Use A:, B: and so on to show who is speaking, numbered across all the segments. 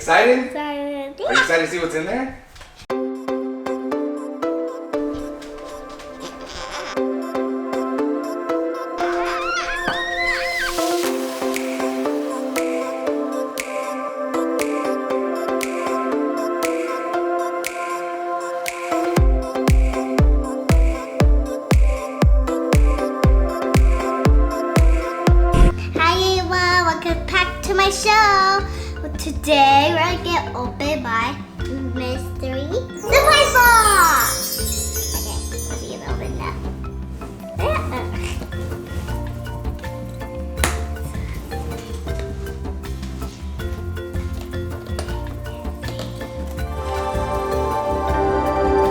A: Excited?
B: Excited.
A: Are you excited to see what's in there?
B: To my show. Today we're gonna get opened by mystery surprise box. Okay, let's get open now.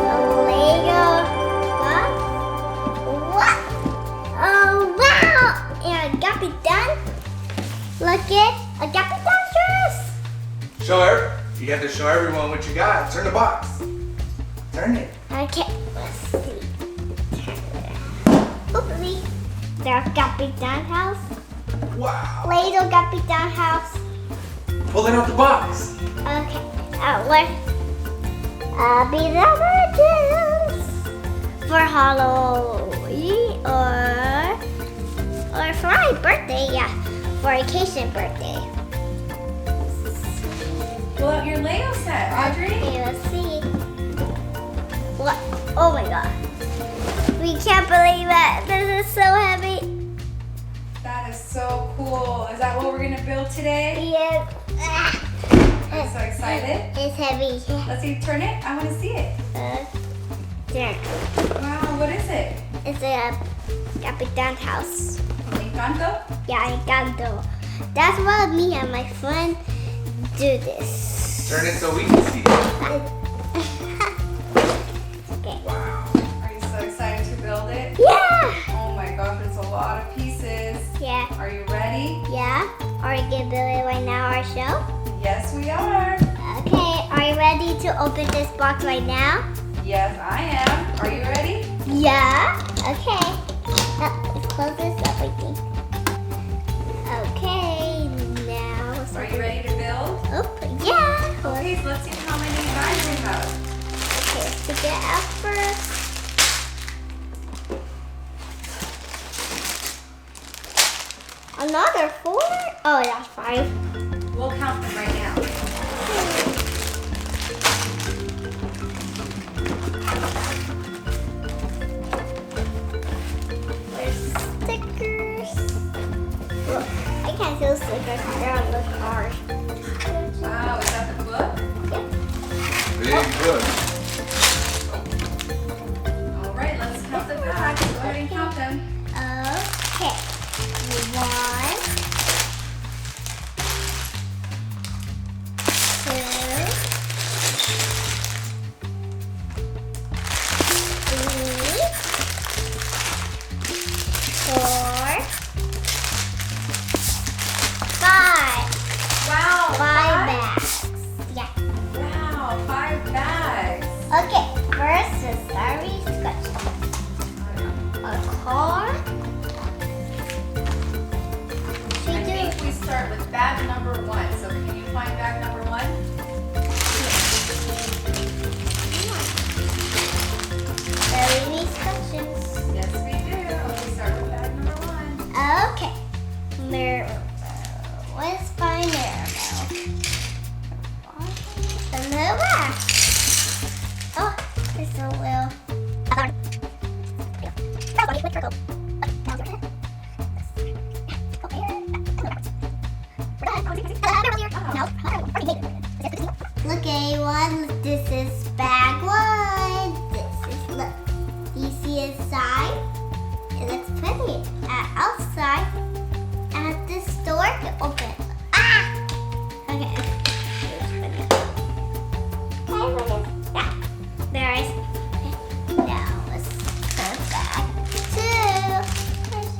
B: A Lego box. What? Oh wow! And I got it done. Look it. I got the dress.
A: Show her. You have to show everyone what you got. Turn the box. Turn it.
B: Okay, let's see. Oopsie. There's Guppy Down House.
A: Wow.
B: Lego Guppy Down House.
A: Pull it out the box.
B: Okay. What? Be the virgins for Halloween or for my birthday. Yeah, for vacation birthday.
C: Pull out your Lego set, Audrey.
B: Okay, let's see. What? Oh my god. We can't believe it. This is so heavy.
C: That is so cool. Is that what we're going to build today?
B: Yes.
C: I'm so excited.
B: It's heavy.
C: Let's see, turn it. I want to see it.
B: There.
C: Wow, what is it?
B: It's a Capitan house.
C: Encanto?
B: Yeah, Encanto. That's what me and my friend do this.
A: Turn it so we can see it.
B: Okay.
A: Wow.
C: Are you so excited to build it?
B: Yeah.
C: Oh my gosh, it's a lot of pieces.
B: Yeah.
C: Are you ready?
B: Yeah. Are we gonna build it right now, our show?
C: Yes, we are.
B: Okay. Are you ready to open this box right now?
C: Yes, I am. Are you ready?
B: Yeah. Okay. Let's close this up, I think. Okay. Now.
C: Are you ready to build?
B: Oh, yeah.
C: Okay, so let's see how many guys we have.
B: Okay, let's take it out first. Another 4? Oh, that's 5.
C: We'll count them right now.
B: There's stickers. Look, I can't see the stickers. They're on the card.
C: Wow, is that the book?
B: Yep.
A: Big good.
C: All right, let's count the bags. Go ahead and count them.
B: Okay. 1, 2, 3, 4, 5.
C: Wow,
B: 5 bags. Yeah.
C: Wow, 5 bags.
B: Okay, first the starry scratch. A car.
C: I think we start with bag number 1. So can you find bag number 1?
B: Very instructions.
C: Yes, we do. We start with bag number 1.
B: Okay. Mirror. Let's find Mirabelle. A little back. Oh, there's a little. Look, A1, this is bag 1. This is, look, you see inside? It looks pretty. Outside, at this door to open. Ah! Okay. Okay, look at that. There is. Okay. Now let's go back to. Where's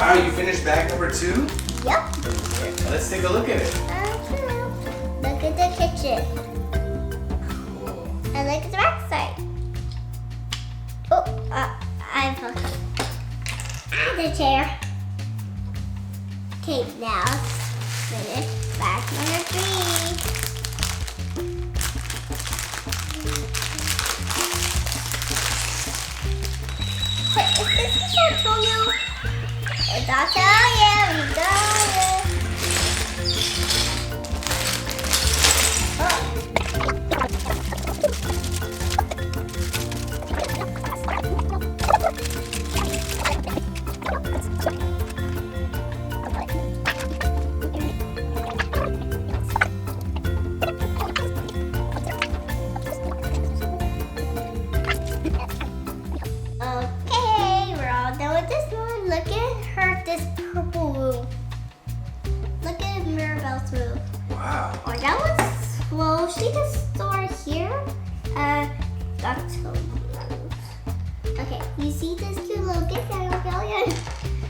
A: Wow, you finished bag number 2?
B: Yep.
A: Let's take a look at it.
B: Okay. Look at the kitchen.
A: Cool.
B: And look at the back side. Oh, I forgot. The chair. Okay, now finish bag number 3. Wait, is this Antonio? It's Antonio, we got it. Okay, we're all done with this one. Look at her, this purple room. Look at Mirabelle's room.
A: Wow.
B: Oh, that was, well, she just start here. That's so cute. Okay, you see this cute little gift that I got you?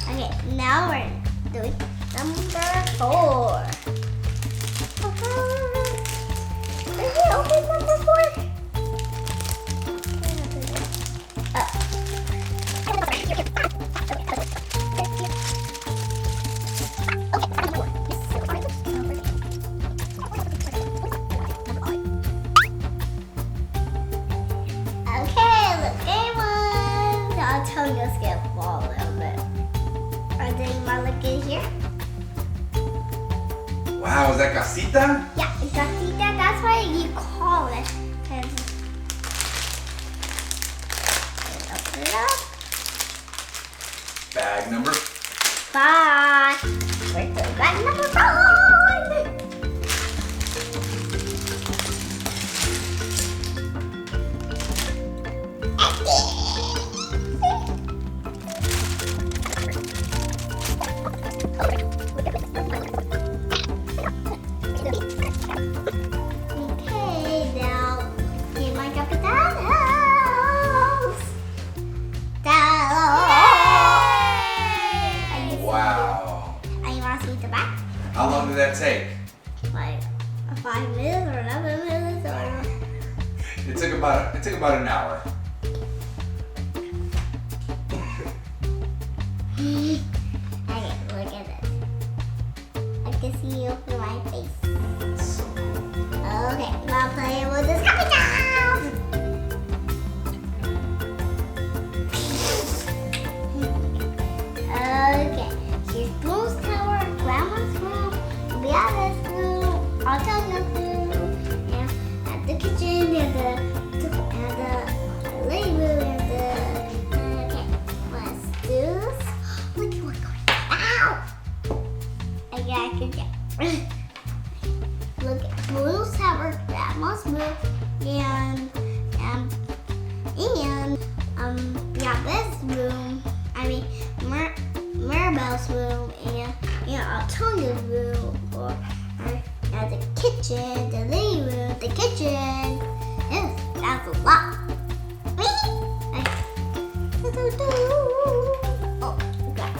B: Okay, now we're doing number 4. Did we open number 4? Antonio's gonna fall a little bit. Are they want to look in here?
A: Wow, is that casita?
B: Yeah, casita. That's why you call it. And open it up.
A: Bag number
B: 5. We're to bag number 5.
A: How long did that take?
B: Like 5 minutes or 11 minutes or
A: It took about an hour.
B: Okay, look at this. I can see you through my face.
A: So cool.
B: Okay, now play with this coming down. Okay, here's Blue's tower, Grandma's room, Beatrice's room, Antonio's room, and at the kitchen, and the living room, okay, let's do this. Look at what's going on. Ow! Okay, I can get. Look at Blue's tower, Grandma's room, and Beatrice's room. I mean, Mirabelle's room and Antonio's room, or the kitchen, the living room, the kitchen. Yes, that's a lot. Oh, God.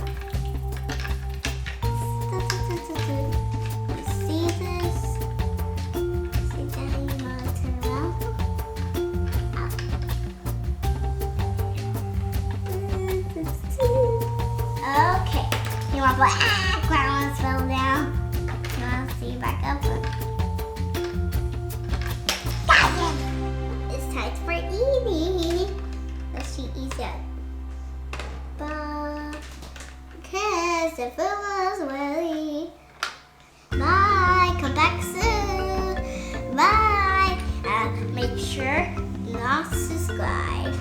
B: See this? See that you want to turn around? Okay. You want to play? Grandma's fell down. You want to see back up? Got it! It's time for eating. Let's see, eat that. Because the food was ready. Bye. Come back soon. Bye. Make sure not subscribe.